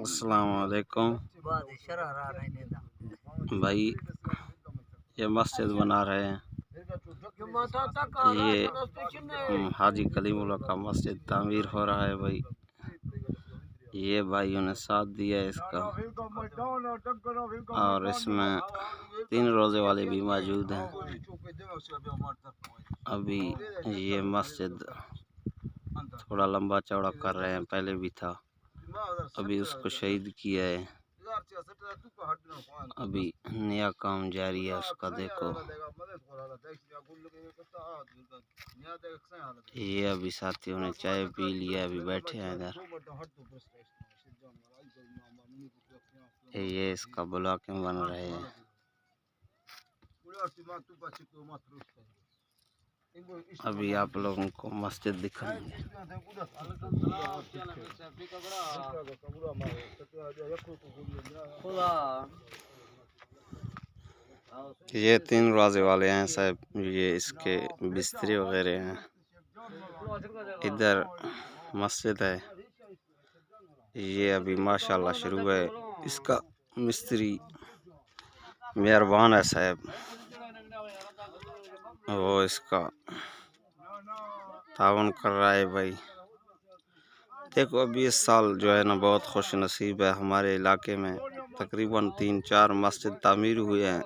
अस्सलाम वालेकुम भाई, ये मस्जिद बना रहे हैं। ये हाजी कलीमुल्लाह का मस्जिद तामीर हो रहा है भाई। ये भाइयों ने साथ दिया है इसका, और इसमें 3 रोज़े वाले भी मौजूद हैं। अभी ये मस्जिद थोड़ा लंबा चौड़ा कर रहे हैं, पहले भी था, अभी उसको शहीद किया है। अभी नया काम जारी है उसका। देखो ये अभी साथियों ने चाय पी लिया, अभी बैठे हैं इधर। ये इसका ब्लॉकिंग बन रहे हैं। अभी आप लोगों को मस्जिद दिखाएंगे। ये 3 रोज़े वाले हैं साहब, ये इसके बिस्तरे वगैरह हैं। इधर मस्जिद है। ये अभी माशाल्लाह शुरू है। इसका मिस्त्री मेहरबान है साहब, वो इसका तावन कर रहा है भाई। देखो अभी इस साल जो है ना बहुत खुश नसीब है। हमारे इलाके में तकरीबन 3-4 मस्जिद तामीर हुए हैं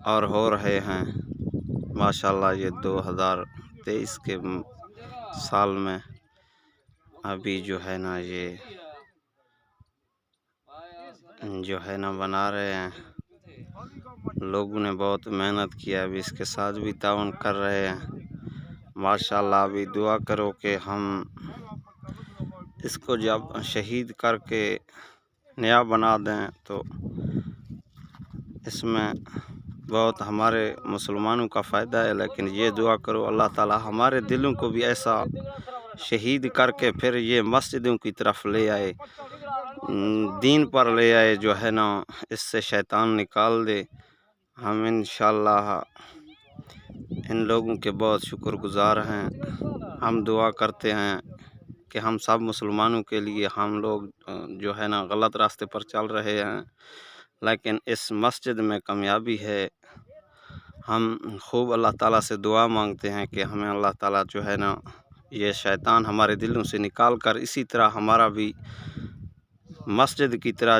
और हो रहे हैं माशाल्लाह। ये 2023 के साल में अभी जो है ना ये जो है ना बना रहे हैं। लोगों ने बहुत मेहनत किया, अभी इसके साथ भी तावन कर रहे हैं माशाल्लाह। अभी दुआ करो कि हम इसको जब शहीद करके नया बना दें तो इसमें बहुत हमारे मुसलमानों का फ़ायदा है। लेकिन ये दुआ करो अल्लाह ताला हमारे दिलों को भी ऐसा शहीद करके फिर ये मस्जिदों की तरफ ले आए, दीन पर ले आए, जो है ना इससे शैतान निकाल दे। हम इंशाअल्लाह इन लोगों के बहुत शुक्रगुज़ार हैं। हम दुआ करते हैं कि हम सब मुसलमानों के लिए, हम लोग जो है ना गलत रास्ते पर चल रहे हैं, लेकिन इस मस्जिद में कामयाबी है। हम खूब अल्लाह ताला से दुआ मांगते हैं कि हमें अल्लाह ताला जो है ना ये शैतान हमारे दिलों से निकाल कर इसी तरह हमारा भी मस्जिद की तरह